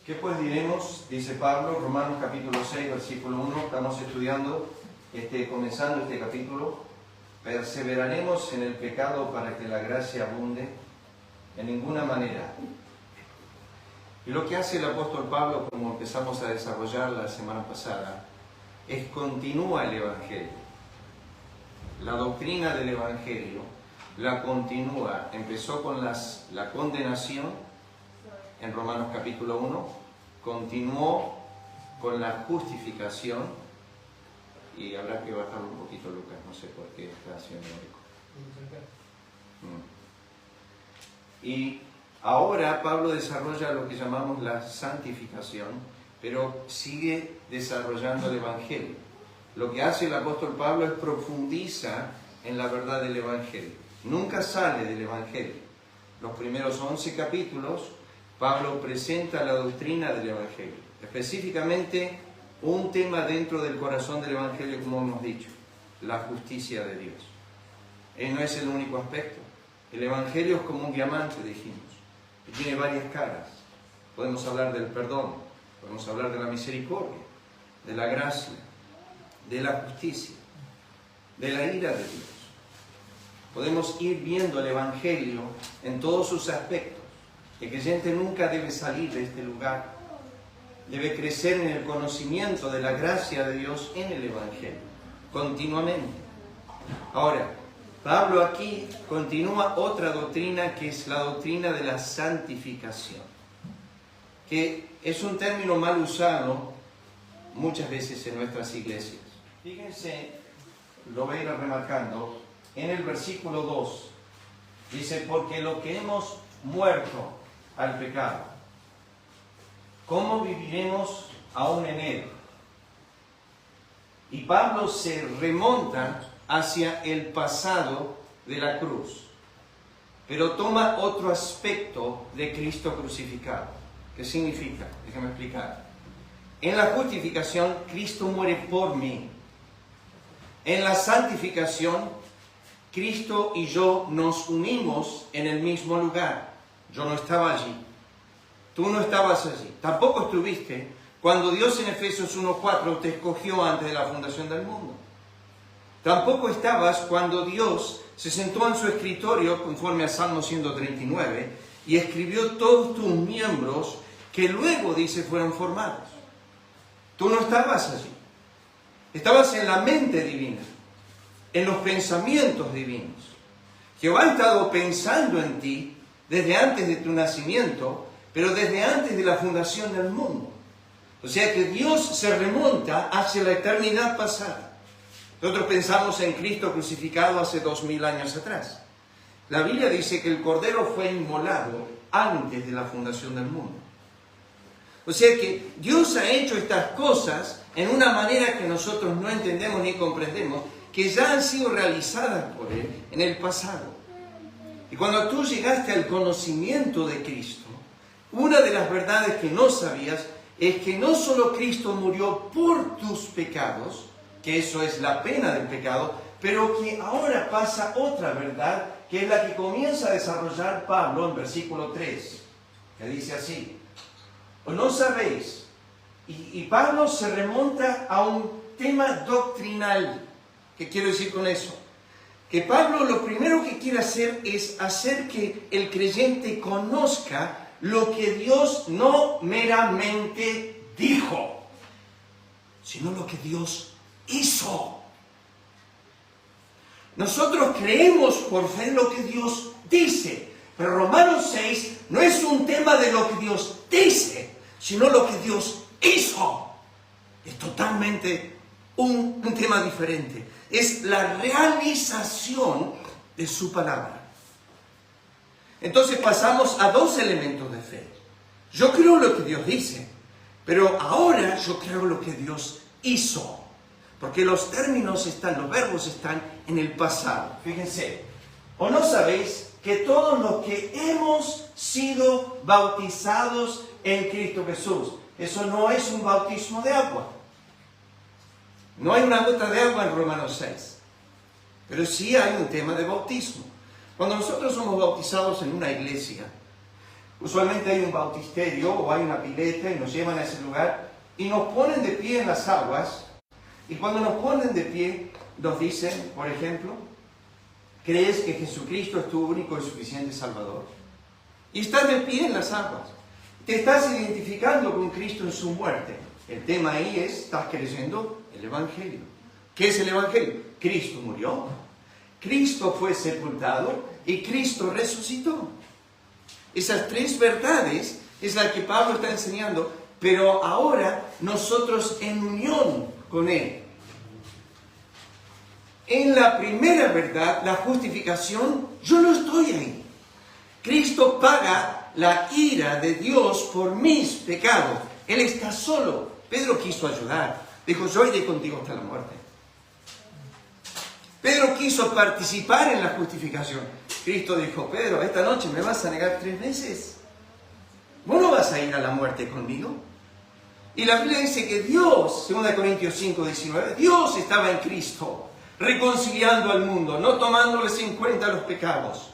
¿Qué pues diremos? Dice Pablo, Romanos capítulo 6, versículo 1. Estamos estudiando, comenzando este capítulo. Perseveraremos en el pecado para que la gracia abunde. En ninguna manera. Y lo que hace el apóstol Pablo, como empezamos a desarrollar la semana pasada, es continúa el Evangelio. La doctrina del Evangelio la continúa. Empezó con la condenación en Romanos capítulo 1, continuó con la justificación, y habrá que bajar un poquito, Lucas, no sé por qué está haciendo eco. Y ahora Pablo desarrolla lo que llamamos la santificación, pero sigue desarrollando el Evangelio. Lo que hace el apóstol Pablo es profundiza en la verdad del Evangelio. Nunca sale del Evangelio. Los primeros 11 capítulos, Pablo presenta la doctrina del Evangelio. Específicamente, un tema dentro del corazón del Evangelio, como hemos dicho, la justicia de Dios. No es el único aspecto. El Evangelio es como un diamante, dijimos, que tiene varias caras. Podemos hablar del perdón, podemos hablar de la misericordia, de la gracia, de la justicia, de la ira de Dios. Podemos ir viendo el Evangelio en todos sus aspectos. El creyente nunca debe salir de este lugar. Debe crecer en el conocimiento de la gracia de Dios en el Evangelio, continuamente. Ahora, Pablo aquí continúa otra doctrina que es la doctrina de la santificación, que es un término mal usado muchas veces en nuestras iglesias. Fíjense, lo voy a ir remarcando, en el versículo 2, dice, porque lo que hemos muerto al pecado, ¿cómo viviremos aún en él? Y Pablo se remonta hacia el pasado de la cruz, pero toma otro aspecto de Cristo crucificado. ¿Qué significa? Déjame explicar. En la justificación, Cristo muere por mí. En la santificación, Cristo y yo nos unimos en el mismo lugar. Yo no estaba allí. Tú no estabas allí. Tampoco estuviste cuando Dios en Efesios 1:4 te escogió antes de la fundación del mundo. Tampoco estabas cuando Dios se sentó en su escritorio, conforme a Salmo 139, y escribió todos tus miembros que luego, dice, fueron formados. Tú no estabas allí. Estabas en la mente divina, en los pensamientos divinos. Jehová ha estado pensando en ti desde antes de tu nacimiento, pero desde antes de la fundación del mundo. O sea que Dios se remonta hacia la eternidad pasada. Nosotros pensamos en Cristo crucificado hace 2000 años atrás. La Biblia dice que el Cordero fue inmolado antes de la fundación del mundo. O sea que Dios ha hecho estas cosas en una manera que nosotros no entendemos ni comprendemos, que ya han sido realizadas por Él en el pasado. Y cuando tú llegaste al conocimiento de Cristo, una de las verdades que no sabías es que no solo Cristo murió por tus pecados, que eso es la pena del pecado, pero que ahora pasa otra verdad, que es la que comienza a desarrollar Pablo en versículo 3, que dice así, ¿o no sabéis? Y Pablo se remonta a un tema doctrinal. ¿Qué quiero decir con eso? Que Pablo lo primero que quiere hacer es hacer que el creyente conozca lo que Dios no meramente dijo, sino lo que Dios hizo. Nosotros creemos por fe lo que Dios dice, pero Romanos 6 no es un tema de lo que Dios dice, sino lo que Dios hizo. Es totalmente un tema diferente. Es la realización de su palabra. Entonces pasamos a dos elementos de fe. Yo creo lo que Dios dice, pero ahora yo creo lo que Dios hizo. Porque los términos están, los verbos están en el pasado. Fíjense, ¿o no sabéis que todos los que hemos sido bautizados en Cristo Jesús? Eso no es un bautismo de agua. No hay una gota de agua en Romanos 6. Pero sí hay un tema de bautismo. Cuando nosotros somos bautizados en una iglesia, Usualmente hay un bautisterio o hay una pileta y nos llevan a ese lugar y nos ponen de pie en las aguas. Y cuando nos ponen de pie, nos dicen, por ejemplo, ¿crees que Jesucristo es tu único y suficiente Salvador? Y estás de pie en las aguas. Te estás identificando con Cristo en su muerte. El tema ahí es, estás creyendo el Evangelio. ¿Qué es el Evangelio? Cristo murió, Cristo fue sepultado y Cristo resucitó. Esas tres verdades es la que Pablo está enseñando, pero ahora nosotros en unión con Él. En la primera verdad, la justificación, yo no estoy ahí. Cristo paga la ira de Dios por mis pecados. Él está solo. Pedro quiso ayudar. Dijo, yo iré contigo hasta la muerte. Pedro quiso participar en la justificación. Cristo dijo, Pedro, esta noche me vas a negar 3 veces. ¿Vos no vas a ir a la muerte conmigo? Y la Biblia dice que Dios, 2 Corintios 5, 19, Dios estaba en Cristo, reconciliando al mundo, no tomándoles en cuenta los pecados.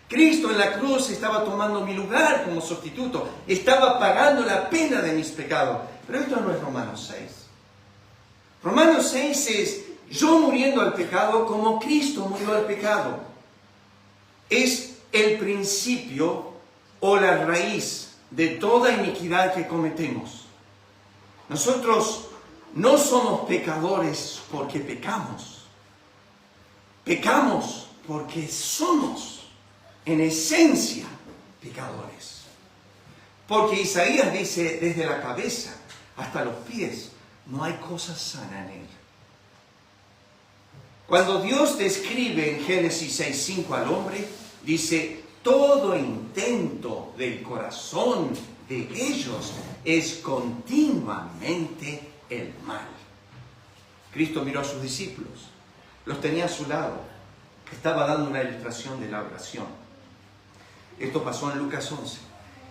Cristo en la cruz estaba tomando mi lugar como sustituto, estaba pagando la pena de mis pecados. Pero esto no es Romanos 6. Romanos 6 es yo muriendo al pecado como Cristo murió al pecado. Es el principio o la raíz de toda iniquidad que cometemos. Nosotros no somos pecadores porque pecamos. Pecamos porque somos en esencia pecadores. Porque Isaías dice, desde la cabeza hasta los pies, no hay cosa sana en él. Cuando Dios describe en Génesis 6:5 al hombre, dice, todo intento del corazón de ellos es continuamente el mal. Cristo miró a sus discípulos, los tenía a su lado, estaba dando una ilustración de la oración. Esto pasó en Lucas 11.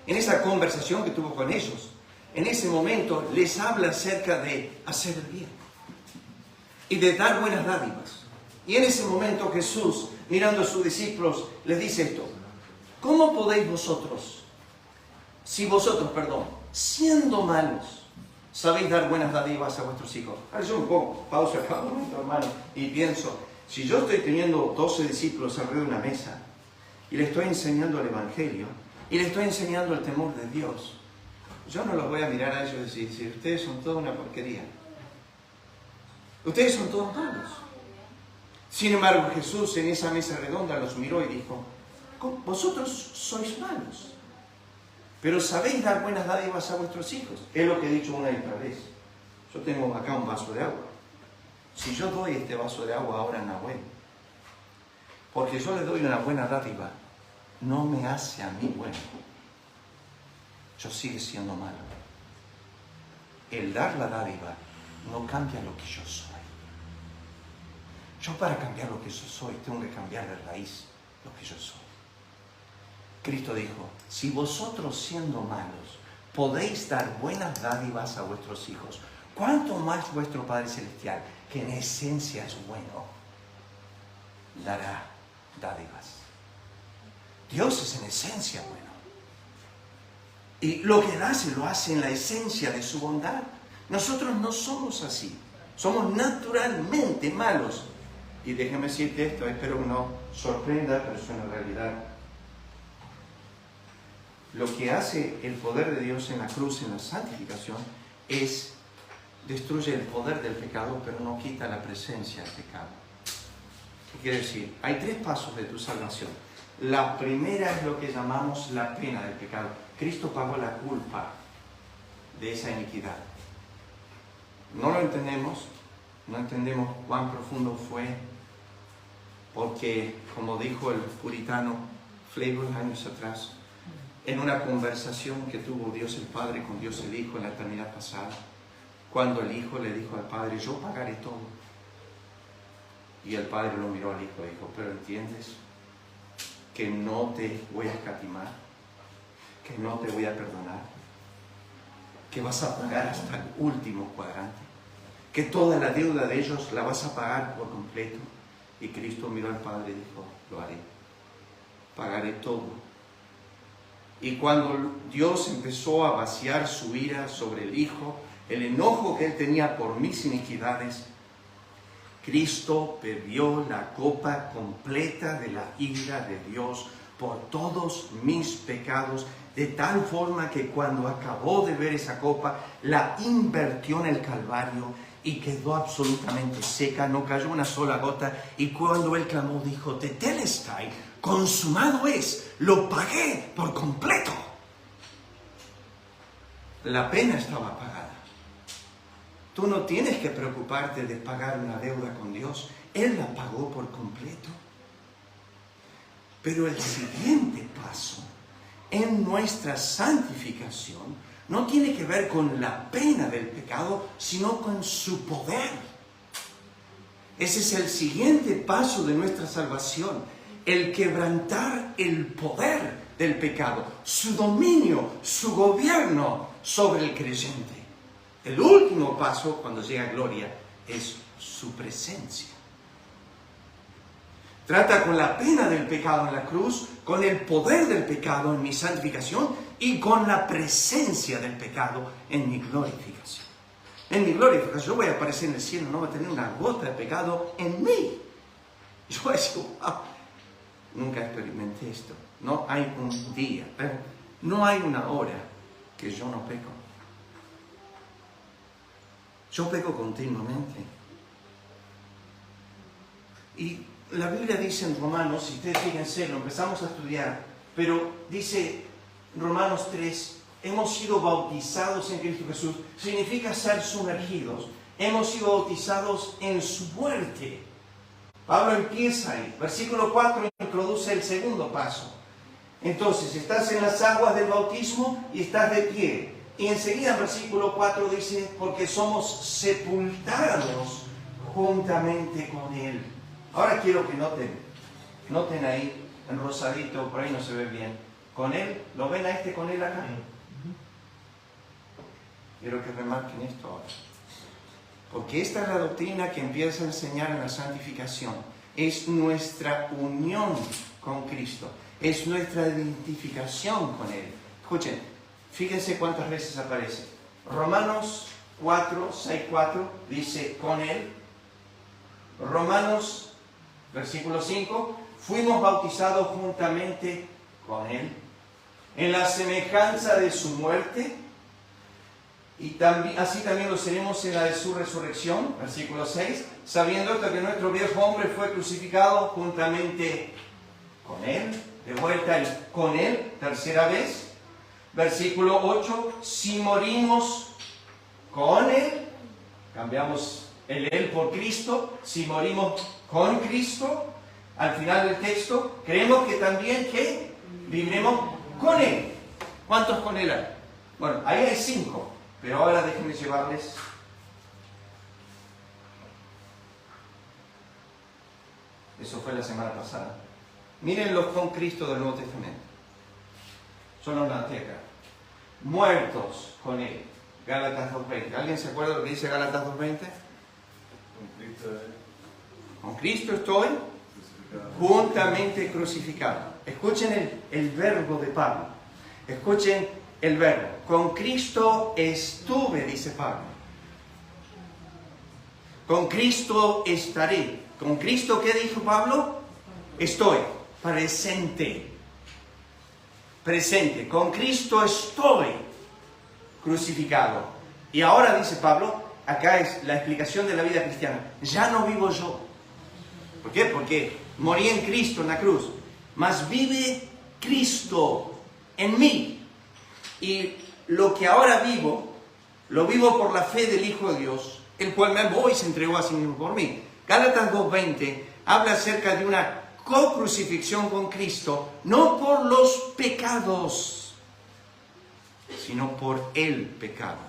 En esa conversación que tuvo con ellos, en ese momento les habla acerca de hacer el bien y de dar buenas dádivas. Y en ese momento Jesús, mirando a sus discípulos, les dice esto: ¿cómo podéis vosotros, siendo malos, sabéis dar buenas dádivas a vuestros hijos? Ahora yo un poco, pausa acá un momento, hermano, y pienso, si yo estoy teniendo 12 discípulos alrededor de una mesa, y les estoy enseñando el Evangelio, y les estoy enseñando el temor de Dios, yo no los voy a mirar a ellos y decir, ustedes son toda una porquería. Ustedes son todos malos. Sin embargo, Jesús en esa mesa redonda los miró y dijo, vosotros sois malos, pero sabéis dar buenas dádivas a vuestros hijos. Es lo que he dicho una y otra vez. Yo tengo acá un vaso de agua. Si yo doy este vaso de agua ahora a Nahuel, porque yo le doy una buena dádiva, no me hace a mí bueno. Yo sigue siendo malo. El dar la dádiva no cambia lo que yo soy. Yo para cambiar lo que yo soy tengo que cambiar de raíz lo que yo soy. Cristo dijo, si vosotros siendo malos podéis dar buenas dádivas a vuestros hijos, ¿cuánto más vuestro Padre Celestial, que en esencia es bueno, dará dádivas? Dios es en esencia bueno. Y lo que hace, lo hace en la esencia de su bondad. Nosotros no somos así. Somos naturalmente malos. Y déjeme decirte esto, espero que no sorprenda, pero es una realidad. Lo que hace el poder de Dios en la cruz, en la santificación, es destruye el poder del pecado, pero no quita la presencia del pecado. ¿Qué quiere decir? Hay 3 pasos de tu salvación. La primera es lo que llamamos la pena del pecado. Cristo pagó la culpa de esa iniquidad. No lo entendemos, no entendemos cuán profundo fue, porque, como dijo el puritano Flavel años atrás, en una conversación que tuvo Dios el Padre con Dios el Hijo en la eternidad pasada, cuando el Hijo le dijo al Padre, yo pagaré todo. Y el Padre lo miró al Hijo y dijo, pero ¿entiendes que no te voy a escatimar? Que no te voy a perdonar, que vas a pagar hasta el último cuadrante, que toda la deuda de ellos la vas a pagar por completo. Y Cristo miró al Padre y dijo, lo haré, pagaré todo. Y cuando Dios empezó a vaciar su ira sobre el Hijo, el enojo que Él tenía por mis iniquidades, Cristo bebió la copa completa de la ira de Dios por todos mis pecados, de tal forma que cuando acabó de ver esa copa, la invirtió en el Calvario y quedó absolutamente seca, no cayó una sola gota. Y cuando Él clamó, dijo, Tetelestai, consumado es, lo pagué por completo. La pena estaba pagada. Tú no tienes que preocuparte de pagar una deuda con Dios. Él la pagó por completo. Pero el siguiente paso en nuestra santificación no tiene que ver con la pena del pecado, sino con su poder. Ese es el siguiente paso de nuestra salvación, el quebrantar el poder del pecado, su dominio, su gobierno sobre el creyente. El último paso, cuando llega a gloria, es su presencia. Trata con la pena del pecado en la cruz, con el poder del pecado en mi santificación y con la presencia del pecado en mi glorificación. En mi glorificación yo voy a aparecer en el cielo, no voy a tener una gota de pecado en mí. Yo voy a decir, wow, nunca experimenté esto. No hay un día, no hay una hora que yo no peco. Yo peco continuamente. Y la Biblia dice en Romanos, si ustedes fíjense, lo empezamos a estudiar, pero dice Romanos 3, hemos sido bautizados en Cristo Jesús, significa ser sumergidos. Hemos sido bautizados en su muerte. Pablo empieza ahí. Versículo 4 introduce el segundo paso. Entonces, estás en las aguas del bautismo y estás de pie. Y enseguida en versículo 4 dice, porque somos sepultados juntamente con Él. Ahora quiero que noten ahí, en rosadito, por ahí no se ve bien. Con Él, ¿lo ven a este con Él acá? Quiero que remarquen esto ahora. Porque esta es la doctrina que empieza a enseñar en la santificación. Es nuestra unión con Cristo. Es nuestra identificación con Él. Escuchen, fíjense cuántas veces aparece. Romanos 4, 6, 4 dice con Él. Romanos, versículo 5, fuimos bautizados juntamente con Él en la semejanza de su muerte, y así también lo seremos en la de su resurrección, versículo 6, sabiendo esto que nuestro viejo hombre fue crucificado juntamente con Él, de vuelta con Él, tercera vez, versículo 8, si morimos con Él, cambiamos el Él por Cristo, si morimos con Cristo, al final del texto, creemos que también que viviremos con Él. ¿Cuántos con Él hay? Bueno, ahí hay 5, pero ahora déjenme llevarles. Eso fue la semana pasada. Miren los con Cristo del Nuevo Testamento. Son los acá. Muertos con Él. Gálatas 2.20. ¿Alguien se acuerda de lo que dice Gálatas 2.20? Con Cristo estoy juntamente crucificado. Escuchen el verbo de Pablo. Escuchen el verbo. Con Cristo estuve, dice Pablo. Con Cristo estaré. ¿Con Cristo qué dijo Pablo? Estoy. Presente. Presente. Con Cristo estoy crucificado. Y ahora dice Pablo, acá es la explicación de la vida cristiana. Ya no vivo yo. ¿Por qué? Porque morí en Cristo en la cruz. Mas vive Cristo en mí. Y lo que ahora vivo, lo vivo por la fe del Hijo de Dios, el cual me amó y se entregó a sí mismo por mí. Gálatas 2.20 habla acerca de una co-crucifixión con Cristo, no por los pecados, sino por el pecado.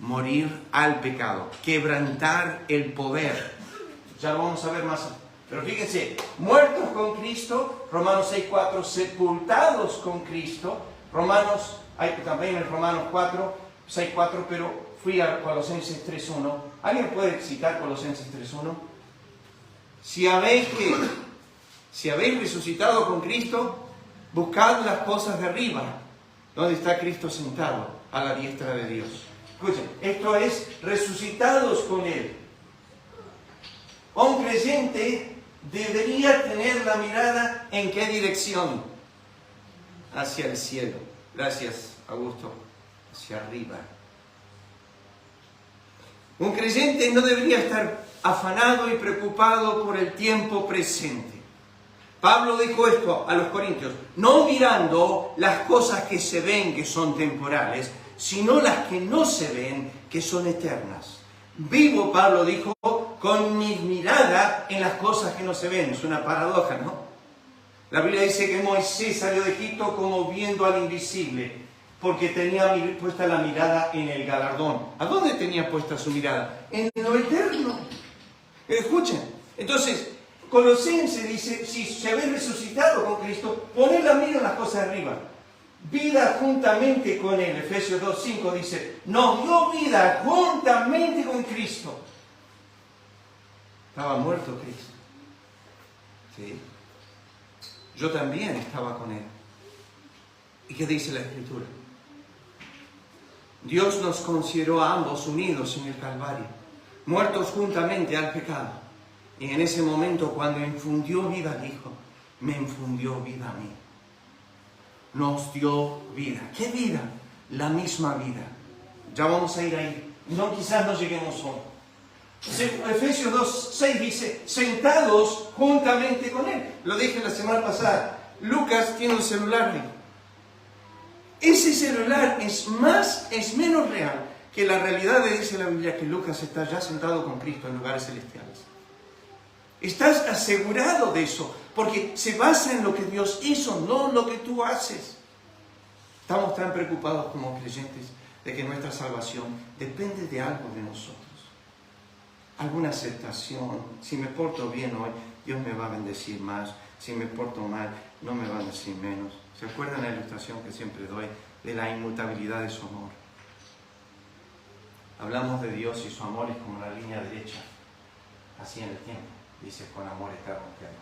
Morir al pecado, quebrantar el poder. Ya lo vamos a ver más. Pero fíjense, muertos con Cristo, Romanos 6.4, sepultados con Cristo, Romanos, hay también en Romanos 6.4, pero fui a Colosenses 3.1. ¿Alguien puede citar Colosenses 3.1? Si habéis resucitado con Cristo, Buscad las cosas de arriba, donde está Cristo sentado a la diestra de Dios. Escuchen, esto es resucitados con Él. Un creyente debería tener la mirada ¿en qué dirección? Hacia el cielo. Gracias, Augusto. Hacia arriba. Un creyente no debería estar afanado y preocupado por el tiempo presente. Pablo dijo esto a los corintios, no mirando las cosas que se ven, que son temporales, sino las que no se ven, que son eternas. Vivo, Pablo dijo, con mi mirada en las cosas que no se ven. Es una paradoja, ¿no? La Biblia dice que Moisés salió de Egipto como viendo al invisible, porque tenía puesta la mirada en el galardón. ¿A dónde tenía puesta su mirada? En lo eterno. Escuchen, entonces, Colosenses dice, si se habéis resucitado con Cristo, poned la mira en las cosas de arriba. Vida juntamente con Él. Efesios 2:5 dice, nos dio vida juntamente con Cristo. Estaba muerto Cristo. ¿Sí? Yo también estaba con Él. ¿Y qué dice la Escritura? Dios nos consideró a ambos unidos en el Calvario, muertos juntamente al pecado. Y en ese momento, cuando infundió vida al Hijo, me infundió vida a mí. Nos dio vida. ¿Qué vida? La misma vida. Ya vamos a ir ahí. No, quizás no lleguemos hoy. Efesios 2:6 dice, sentados juntamente con Él. Lo dije la semana pasada. Lucas tiene un celular ahí. Ese celular es menos real que la realidad de, dice la Biblia, que Lucas está ya sentado con Cristo en lugares celestiales. Estás asegurado de eso, porque se basa en lo que Dios hizo, no lo que tú haces. Estamos tan preocupados como creyentes de que nuestra salvación depende de algo de nosotros. Alguna aceptación. Si me porto bien hoy, Dios me va a bendecir más. Si me porto mal, no me va a bendecir menos. ¿Se acuerdan la ilustración que siempre doy de la inmutabilidad de su amor? Hablamos de Dios y su amor es como la línea derecha, así en el tiempo. Dice, con amor eterno te amo.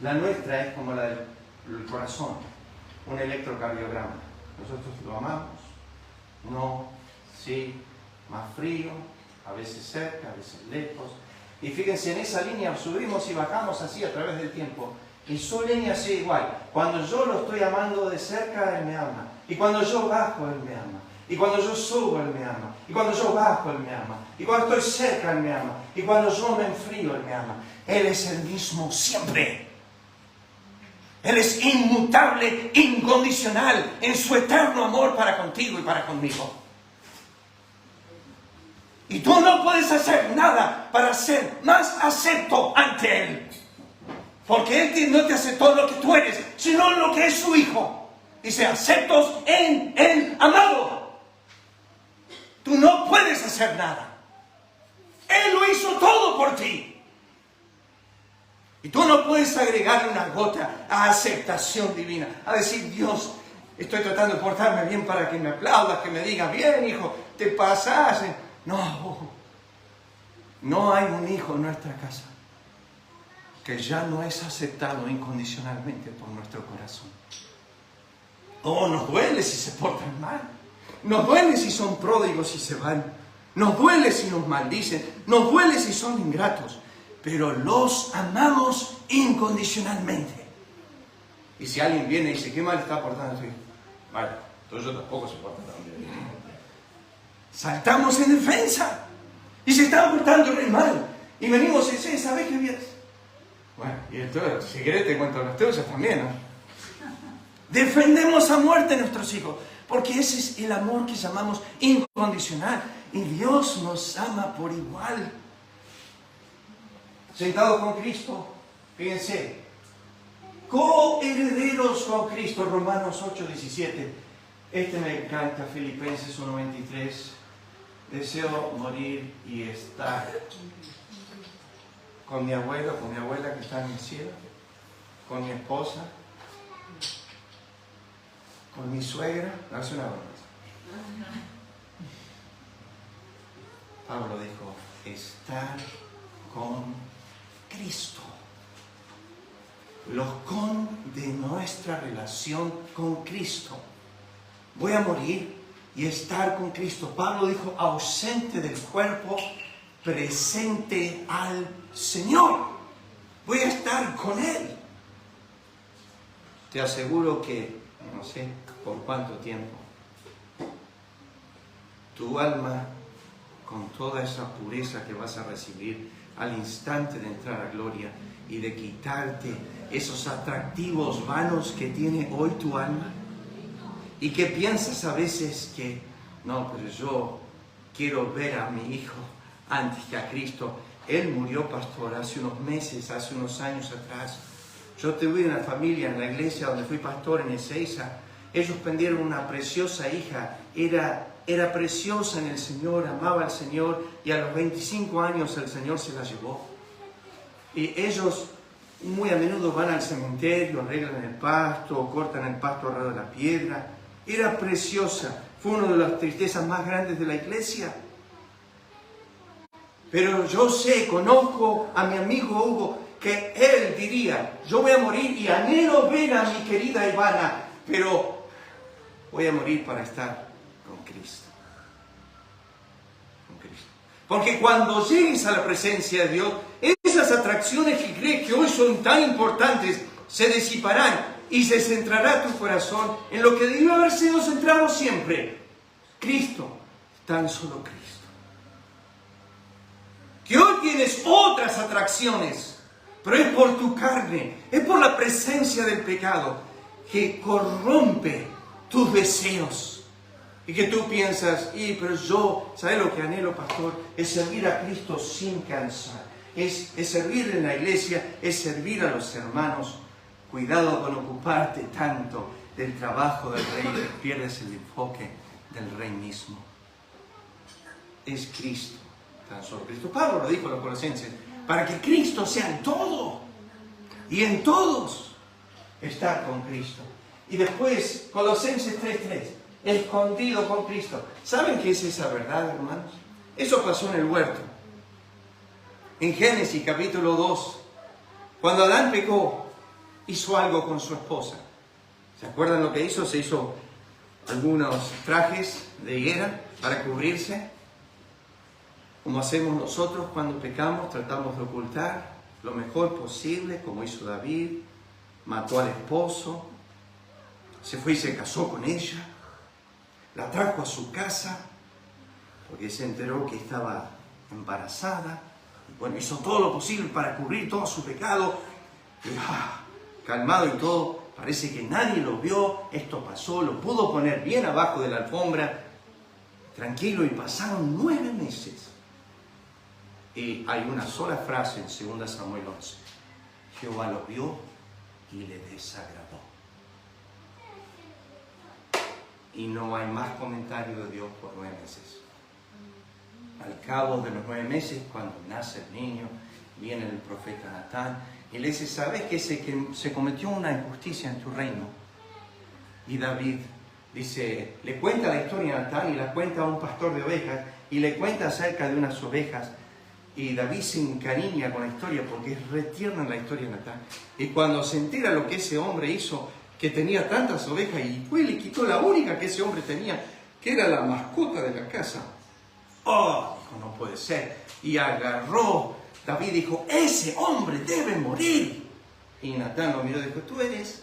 La nuestra es como la del corazón, un electrocardiograma. Nosotros lo amamos, no, sí, más frío, a veces cerca, a veces lejos. Y fíjense, en esa línea subimos y bajamos así a través del tiempo. Y su línea sigue igual. Cuando yo lo estoy amando de cerca, Él me ama. Y cuando yo bajo, Él me ama. Y cuando yo subo, Él me ama. Y cuando yo bajo, Él me ama. Y cuando estoy cerca, Él me ama. Y cuando yo me enfrío, Él me ama. Él es el mismo siempre. Él es inmutable, incondicional en su eterno amor para contigo y para conmigo. Y tú no puedes hacer nada para ser más acepto ante Él. Porque Él no te aceptó lo que tú eres, sino lo que es su Hijo. Dice, aceptos en el amado. Tú no puedes hacer nada. Él lo hizo todo por ti. Y tú no puedes agregarle una gota a aceptación divina. A decir, Dios, estoy tratando de portarme bien para que me aplaudas, que me digas, bien, hijo, te pasas. No hay un hijo en nuestra casa que ya no es aceptado incondicionalmente por nuestro corazón. Nos duele si se portan mal. Nos duele si son pródigos y se van. Nos duele si nos maldicen. Nos duele si son ingratos. Pero los amamos incondicionalmente. Y si alguien viene y dice, ¿qué mal está portando? Vale, entonces yo tampoco se porta tan bien. Saltamos en defensa. Y se están portando re mal. Y venimos y decimos, ¿sabes qué bien? Bueno, y entonces, si querés te cuento los tuyos también, ¿no? Defendemos a muerte a nuestros hijos. Porque ese es el amor que llamamos incondicional. Y Dios nos ama por igual. Sentados con Cristo, fíjense, coherederos con Cristo, Romanos 8:17. Este me encanta, Filipenses 1:23. Deseo morir y estar con mi abuelo, con mi abuela que está en el cielo, con mi esposa, con mi suegra. No es una broma. Pablo dijo, estar con Cristo. de nuestra relación con Cristo. Voy a morir y estar con Cristo. Pablo dijo, ausente del cuerpo, presente al Señor. Voy a estar con Él. Te aseguro que, no sé por cuánto tiempo, tu alma, con toda esa pureza que vas a recibir al instante de entrar a gloria y de quitarte esos atractivos vanos que tiene hoy tu alma, y que piensas a veces que, no, pero yo quiero ver a mi hijo antes que a Cristo. Él murió, pastor, hace unos meses, hace unos años atrás. Yo tuve una familia en la iglesia donde fui pastor en Ezeiza. Ellos perdieron una preciosa hija, era preciosa en el Señor, amaba al Señor, y a los 25 años el Señor se la llevó. Y ellos muy a menudo van al cementerio, arreglan el pasto, cortan el pasto alrededor de la piedra. Era preciosa, fue una de las tristezas más grandes de la iglesia. Pero yo conozco a mi amigo Hugo, que él diría, yo voy a morir y anhelo ver a mi querida Ivana, pero voy a morir para estar con Cristo. Con Cristo. Porque cuando llegues a la presencia de Dios, esas atracciones que crees que hoy son tan importantes se disiparán y se centrará tu corazón en lo que debió haber sido centrado siempre: Cristo, tan solo Cristo. Que hoy tienes otras atracciones, pero es por tu carne, es por la presencia del pecado que corrompe tus deseos. Y que tú piensas, pero yo, ¿sabes lo que anhelo, pastor? Es servir a Cristo sin cansar. Es servir en la iglesia, es servir a los hermanos. Cuidado con ocuparte tanto del trabajo del Rey, que pierdes el enfoque del Rey mismo. Es Cristo, tan solo Cristo. Pablo lo dijo a los Colosenses, para que Cristo sea en todo y en todos, estar con Cristo. Y después, Colosenses 3:3, escondido con Cristo. ¿Saben qué es esa verdad, hermanos? Eso pasó en el huerto. En Génesis capítulo 2, cuando Adán pecó, hizo algo con su esposa. ¿Se acuerdan lo que hizo? Se hizo algunos trajes de higuera para cubrirse, como hacemos nosotros cuando pecamos. Tratamos de ocultar lo mejor posible, como hizo David. Mató al esposo, se fue y se casó con ella, la trajo a su casa porque se enteró que estaba embarazada. Y bueno, hizo todo lo posible para cubrir todo su pecado. Y, calmado y todo, parece que nadie lo vio. Esto pasó, lo pudo poner bien abajo de la alfombra, tranquilo, y pasaron 9 meses. Y hay una sola frase en 2 Samuel 11. Jehová lo vio y le desagradó. Y no hay más comentario de Dios por 9 meses. Al cabo de los 9 meses, cuando nace el niño, viene el profeta Natán y le dice, ¿sabes que se cometió una injusticia en tu reino? Y David dice, le cuenta la historia a Natán y la cuenta a un pastor de ovejas y le cuenta acerca de unas ovejas. Y David se encariña con la historia porque es re tierna la historia de Natán. Y cuando se entera lo que ese hombre hizo, que tenía tantas ovejas y fue y le quitó la única que ese hombre tenía, que era la mascota de la casa. ¡Oh! Dijo, no puede ser. Y agarró, David dijo, ese hombre debe morir. Y Natán lo miró y dijo, tú eres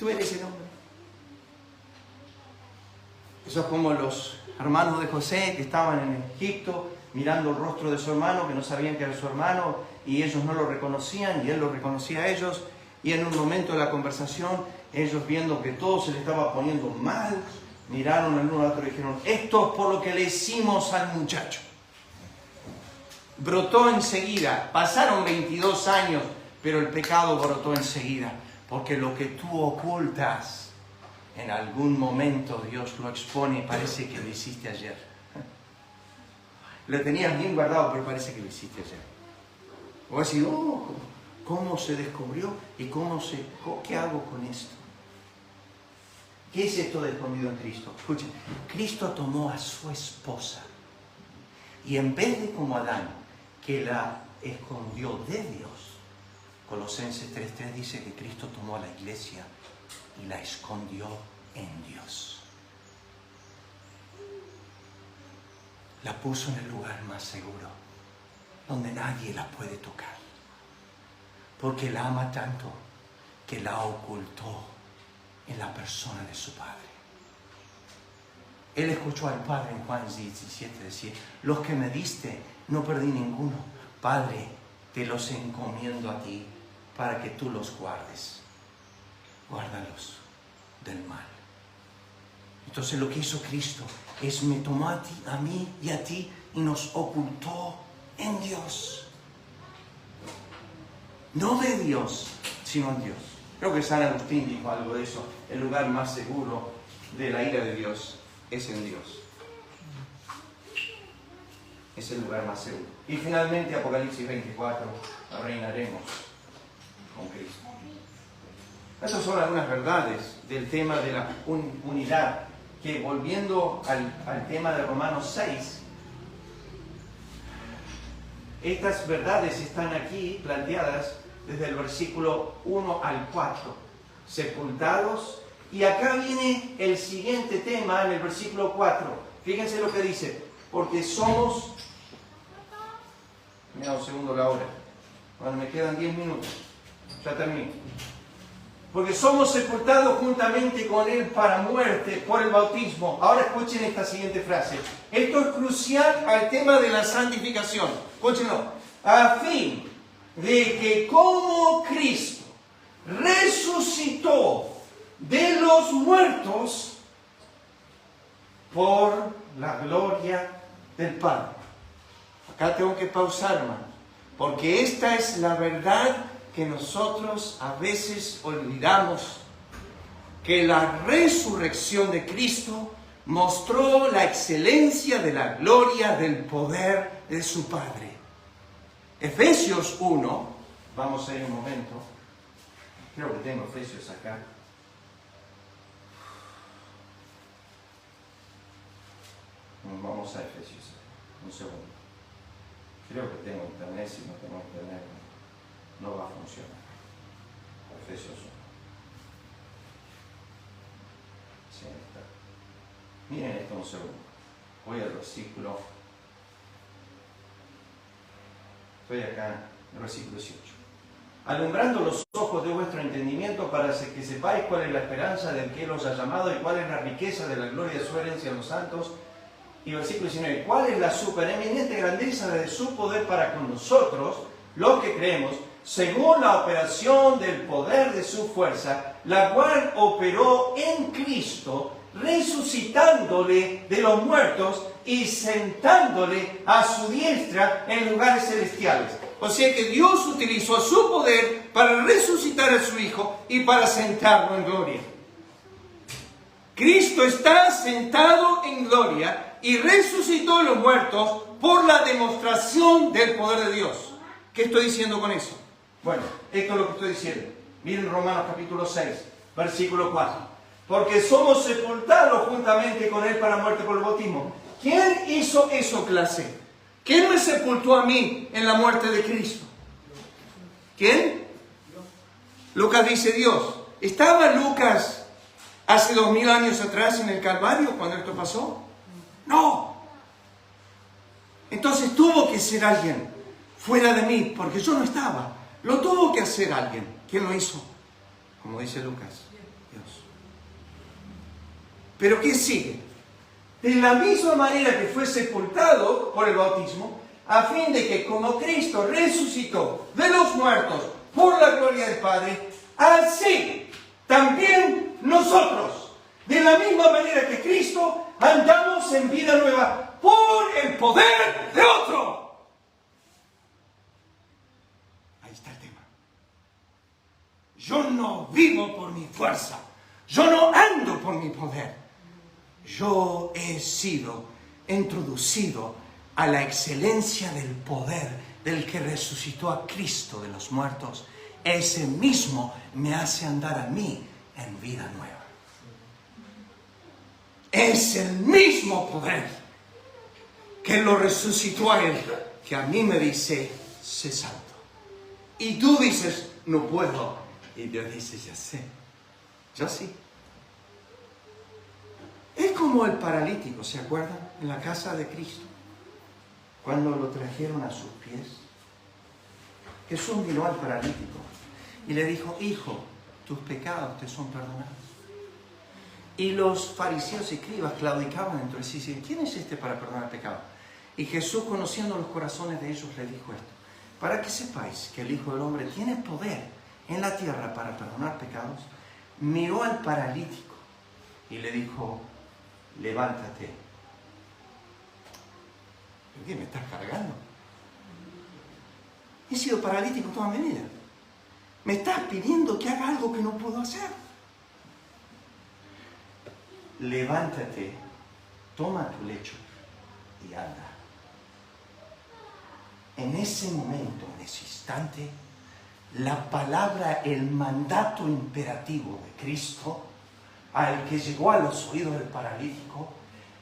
el hombre. Eso es como los hermanos de José que estaban en Egipto mirando el rostro de su hermano, que no sabían que era su hermano, y ellos no lo reconocían, y él lo reconocía a ellos. Y en un momento de la conversación, ellos viendo que todo se le estaba poniendo mal, miraron el uno al otro y dijeron, esto es por lo que le hicimos al muchacho. Brotó enseguida, pasaron 22 años, pero el pecado brotó enseguida, porque lo que tú ocultas, en algún momento Dios lo expone y parece que lo hiciste ayer. Lo tenías bien guardado, pero parece que lo hiciste ayer. O vas a decir, ¿cómo se descubrió? ¿Y qué hago con esto? ¿Qué es esto de escondido en Cristo? Escuchen, Cristo tomó a su esposa y en vez de como Adán, que la escondió de Dios, Colosenses 3:3 dice que Cristo tomó a la iglesia y la escondió en Dios. La puso en el lugar más seguro, donde nadie la puede tocar. Porque la ama tanto que la ocultó en la persona de su Padre. Él escuchó al Padre en Juan 17 decir: los que me diste, no perdí ninguno. Padre, te los encomiendo a ti para que tú los guardes. Guárdalos del mal. Entonces lo que hizo Cristo es me tomó a ti, a mí y a ti y nos ocultó en Dios. No de Dios, sino en Dios. Creo que San Agustín dijo algo de eso. El lugar más seguro de la ira de Dios es en Dios. Es el lugar más seguro. Y finalmente Apocalipsis 24, reinaremos con Cristo. Estas son algunas verdades del tema de la unidad, que volviendo al tema de Romanos 6, estas verdades están aquí planteadas desde el versículo 1 al 4, sepultados, y acá viene el siguiente tema en el versículo 4. Fíjense lo que dice: porque somos, mira un segundo la hora, bueno, me quedan 10 minutos, ya termino. Porque somos sepultados juntamente con Él para muerte por el bautismo. Ahora escuchen esta siguiente frase. Esto es crucial al tema de la santificación. Escúchenlo. A fin de que como Cristo resucitó de los muertos por la gloria del Padre. Acá tengo que pausar, hermano, porque esta es la verdad que nosotros a veces olvidamos, que la resurrección de Cristo mostró la excelencia de la gloria del poder de su Padre. Efesios 1, vamos a ir un momento, creo que tengo Efesios acá. Vamos a Efesios, un segundo. Creo que tengo internet, si no tengo internet no va a funcionar. Efesios 1. Sí, está. Miren esto un segundo. Voy al versículo. Estoy acá, en el versículo 18. Alumbrando los ojos de vuestro entendimiento para que sepáis cuál es la esperanza del que los ha llamado y cuál es la riqueza de la gloria de su herencia en los santos. Y versículo 19. Cuál es la supereminente grandeza de su poder para con nosotros, los que creemos, según la operación del poder de su fuerza, la cual operó en Cristo, resucitándole de los muertos y sentándole a su diestra en lugares celestiales. O sea que Dios utilizó su poder para resucitar a su Hijo y para sentarlo en gloria. Cristo está sentado en gloria y resucitó a los muertos por la demostración del poder de Dios. ¿Qué estoy diciendo con eso? Bueno, esto es lo que estoy diciendo. Miren Romanos capítulo 6, versículo 4. Porque somos sepultados juntamente con Él para muerte por el bautismo. ¿Quién hizo eso, clase? ¿Quién me sepultó a mí en la muerte de Cristo? ¿Quién? Lucas dice Dios. ¿Estaba Lucas hace 2000 años atrás en el Calvario cuando esto pasó? No. Entonces tuvo que ser alguien fuera de mí, porque yo no estaba. Lo tuvo que hacer alguien. ¿Quién lo hizo? Como dice Lucas, Dios. ¿Pero qué sigue? De la misma manera que fue sepultado por el bautismo, a fin de que como Cristo resucitó de los muertos por la gloria del Padre, así también nosotros, de la misma manera que Cristo, andamos en vida nueva por el poder de otro. Ahí está el tema. Yo no vivo por mi fuerza. Yo no ando por mi poder. Yo he sido introducido a la excelencia del poder del que resucitó a Cristo de los muertos. Ese mismo me hace andar a mí en vida nueva. Es el mismo poder que lo resucitó a Él, que a mí me dice, sé santo. Y tú dices, no puedo. Y Dios dice, ya sé, yo sí. Es como el paralítico, ¿se acuerdan? En la casa de Cristo, cuando lo trajeron a sus pies. Jesús miró al paralítico y le dijo, hijo, tus pecados te son perdonados. Y los fariseos y escribas claudicaban entre sí, diciendo, ¿quién es este para perdonar pecados? Y Jesús, conociendo los corazones de ellos, le dijo esto, para que sepáis que el Hijo del Hombre tiene poder en la tierra para perdonar pecados, miró al paralítico y le dijo, levántate. ¿Por qué me estás cargando? He sido paralítico toda mi vida. Me estás pidiendo que haga algo que no puedo hacer. Levántate, toma tu lecho y anda. En ese momento, en ese instante, la palabra, el mandato imperativo de Cristo, al que llegó a los oídos del paralítico,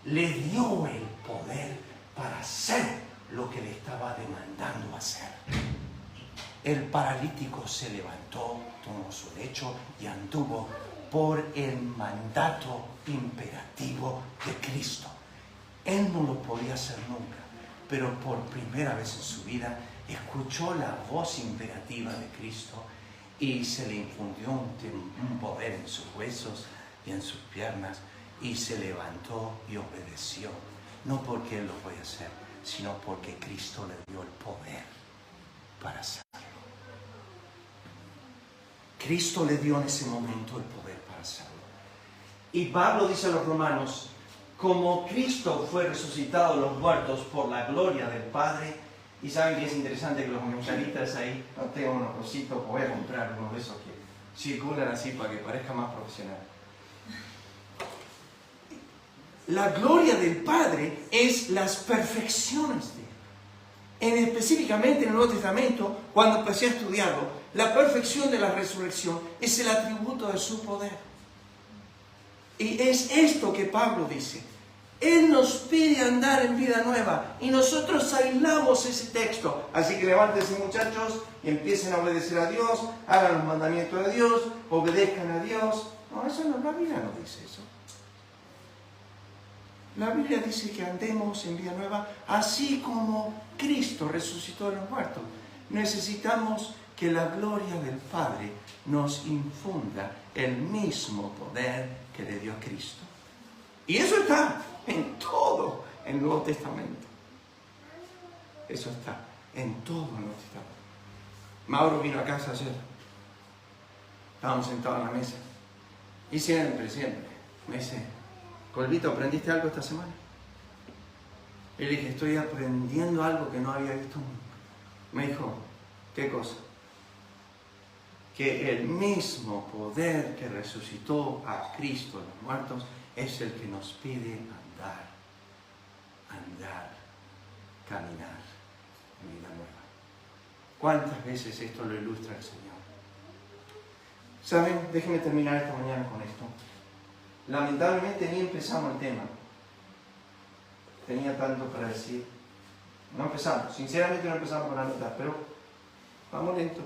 le dio el poder para hacer lo que le estaba demandando hacer. El paralítico se levantó, tomó su lecho y anduvo por el mandato imperativo de Cristo. Él no lo podía hacer nunca, pero por primera vez en su vida escuchó la voz imperativa de Cristo y se le infundió un poder en sus huesos y en sus piernas y se levantó y obedeció. No porque él lo podía hacer, sino porque Cristo le dio el poder para hacerlo. Cristo le dio en ese momento el poder para hacerlo. Y Pablo dice a los romanos, como Cristo fue resucitado de los muertos por la gloria del Padre, y saben que es interesante que los comentaristas ahí, no tengo unos cositos, voy a comprar uno de esos que circulan así para que parezca más profesional. La gloria del Padre es las perfecciones de Él. Específicamente en el Nuevo Testamento, cuando empecé a estudiarlo, la perfección de la resurrección es el atributo de su poder. Y es esto que Pablo dice. Él nos pide andar en vida nueva y nosotros aislamos ese texto. Así que levántense, muchachos, y empiecen a obedecer a Dios, hagan los mandamientos de Dios, obedezcan a Dios. No, eso no, la Biblia no dice eso. La Biblia dice que andemos en vida nueva, así como Cristo resucitó de los muertos. Necesitamos que la gloria del Padre nos infunda el mismo poder que le dio a Cristo. Y eso está en todo el Nuevo Testamento. Eso está en todo el Nuevo Testamento. Mauro vino a casa ayer. Estábamos sentados en la mesa. Y siempre me dice, Colvito, ¿aprendiste algo esta semana? Y le dije, estoy aprendiendo algo que no había visto nunca. Me dijo, ¿qué cosa? Que el mismo poder que resucitó a Cristo de los muertos es el que nos pide andar, caminar en vida nueva. ¿Cuántas veces esto lo ilustra el Señor? ¿Saben? Déjenme terminar esta mañana con esto. Lamentablemente ni empezamos el tema. Tenía tanto para decir. No empezamos, sinceramente no empezamos con la mitad, pero vamos lento.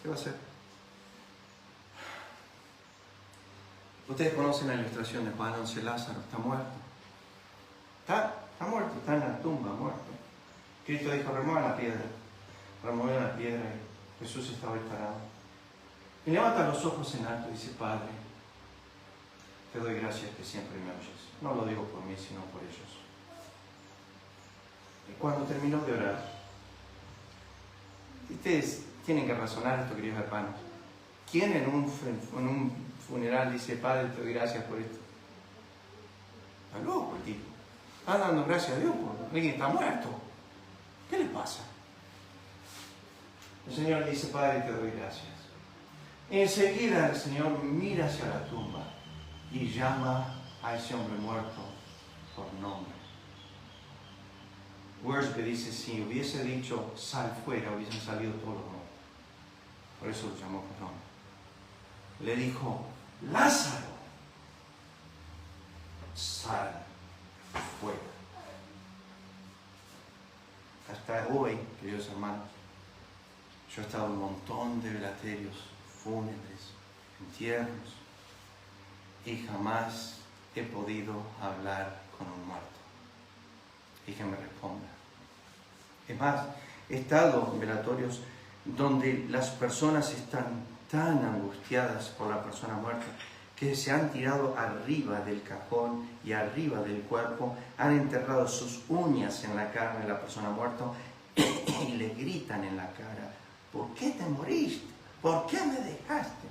¿Qué va a hacer? Ustedes conocen la ilustración de Juan 11, Lázaro está muerto. Está muerto, está en la tumba, muerto. Cristo dijo, remuevan la piedra. Remueven la piedra y Jesús estaba ahí parado. Y levanta los ojos en alto y dice, Padre, te doy gracias que siempre me oyes. No lo digo por mí, sino por ellos. Y cuando terminó de orar, ustedes tienen que razonar esto, queridos hermanos. ¿Quién en un funeral dice, Padre, te doy gracias por esto? Está loco el tipo. Está dando gracias a Dios por alguien que está muerto. ¿Qué le pasa? El Señor dice, Padre, te doy gracias. Y enseguida el Señor mira hacia la tumba y llama a ese hombre muerto por nombre. Worsby dice, si hubiese dicho, sal fuera, hubiesen salido todos los muertos. Por eso lo llamó por nombre. Le dijo, Lázaro, sal fuera. Hasta hoy, queridos hermanos, Yo he estado en un montón de velatorios fúnebres, entierros, y jamás he podido hablar con un muerto y que me responda. Es más, he estado en velatorios donde las personas están tan angustiadas por la persona muerta que se han tirado arriba del cajón y arriba del cuerpo, han enterrado sus uñas en la carne de la persona muerta y le gritan en la cara: ¿por qué te moriste? ¿Por qué me dejaste?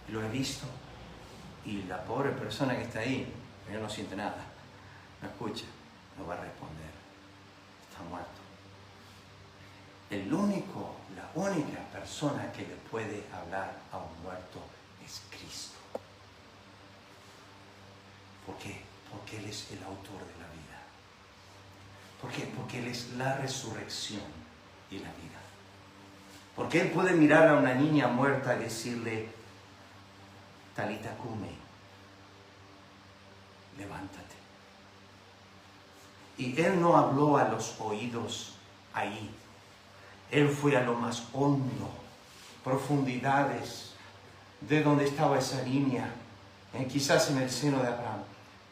Lo he visto, y la pobre persona que está ahí, ella no siente nada, no escucha, no va a responder, está muerto. La única persona que le puede hablar a un muerto es Cristo. ¿Por qué? Porque Él es el autor de la vida. ¿Por qué? Porque Él es la resurrección y la vida. Porque Él puede mirar a una niña muerta y decirle: Talita cumi, levántate. Y Él no habló a los oídos ahí. Él fue a lo más hondo, profundidades de donde estaba esa niña, quizás en el seno de Abraham.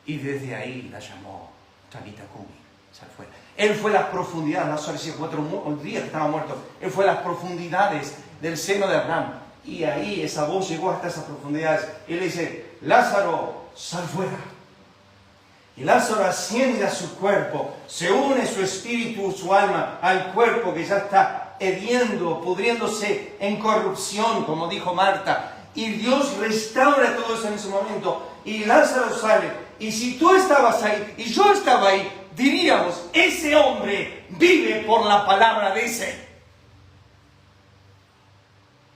Y desde ahí la llamó Talita cumi, sal fuera. Él fue a las profundidades, Lázaro decía 4 días que estaba muerto. Él fue a las profundidades del seno de Abraham. Y ahí esa voz llegó hasta esas profundidades. Y le dice: Lázaro, sal fuera. Y Lázaro asciende a su cuerpo, se une su espíritu, su alma, al cuerpo que ya está hediendo, pudriéndose en corrupción, como dijo Marta. Y Dios restaura todo eso en ese momento. Y Lázaro sale. Y si tú estabas ahí y yo estaba ahí, diríamos: ese hombre vive por la palabra de ese.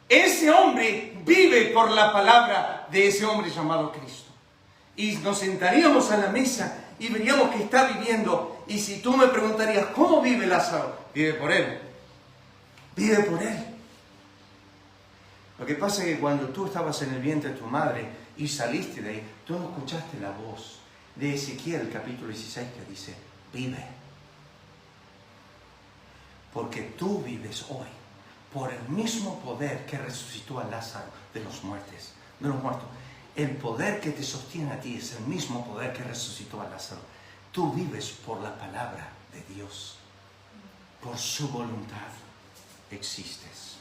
Ese hombre vive por la palabra de ese hombre llamado Cristo. Y nos sentaríamos a la mesa y veríamos que está viviendo. Y si tú me preguntarías: ¿cómo vive Lázaro? Vive por él. Vive por él. Lo que pasa es que cuando tú estabas en el vientre de tu madre y saliste de ahí, tú no escuchaste la voz de Ezequiel, capítulo 16, que dice: vive. Porque tú vives hoy por el mismo poder que resucitó a Lázaro de los muertos. El poder que te sostiene a ti es el mismo poder que resucitó a Lázaro. Tú vives por la palabra de Dios. Por su voluntad existes.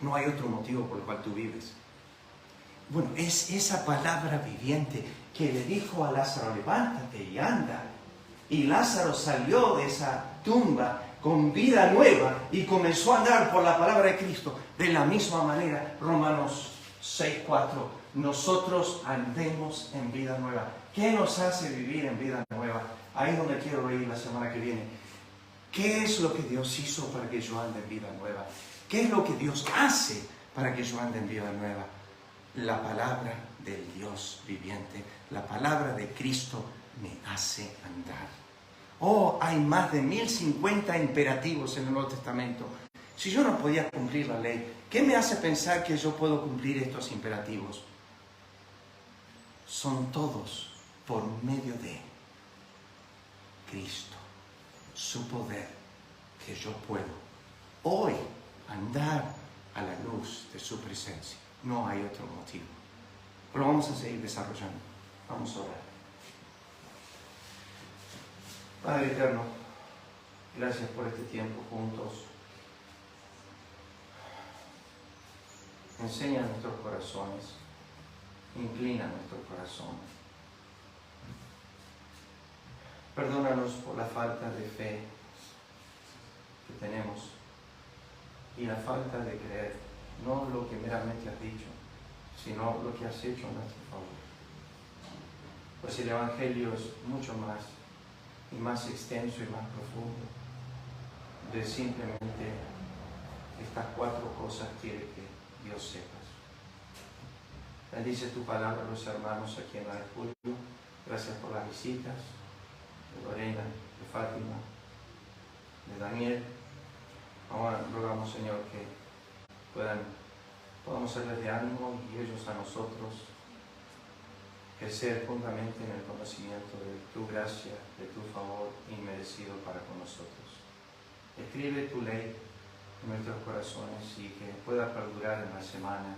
No hay otro motivo por el cual tú vives. Bueno, es esa palabra viviente que le dijo a Lázaro: levántate y anda. Y Lázaro salió de esa tumba con vida nueva y comenzó a andar por la palabra de Cristo. De la misma manera, Romanos 6:4, nosotros andemos en vida nueva. ¿Qué nos hace vivir en vida nueva? Ahí es donde quiero ir la semana que viene. ¿Qué es lo que Dios hizo para que yo ande en vida nueva? ¿Qué es lo que Dios hace para que yo ande en vida nueva? La palabra del Dios viviente, la palabra de Cristo me hace andar. Oh, hay más de 1050 imperativos en el Nuevo Testamento. Si yo no podía cumplir la ley, ¿qué me hace pensar que yo puedo cumplir estos imperativos? Son todos por medio de Cristo, su poder, que yo puedo hoy andar a la luz de su presencia. No hay otro motivo. Pero vamos a seguir desarrollando. Vamos a orar. Padre eterno, gracias por este tiempo juntos. Enseña nuestros corazones, inclina nuestro corazón. Perdónanos por la falta de fe que tenemos y la falta de creer, no lo que meramente has dicho, sino lo que has hecho a nuestro favor. Pues el Evangelio es mucho más y más extenso y más profundo de simplemente estas 4 cosas quiere que Dios sepas. Bendice tu palabra a los hermanos aquí en la de Julio. Gracias por las visitas de Lorena, de Fátima, de Daniel. Ahora rogamos, Señor, que podamos serles de ánimo y ellos a nosotros, crecer juntamente en el conocimiento de tu gracia, de tu favor inmerecido para con nosotros. Escribe tu ley en nuestros corazones y que pueda perdurar en la semana,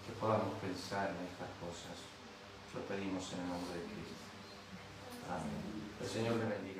que podamos pensar en estas cosas. Lo pedimos en el nombre de Cristo. Amén. El Señor le bendiga.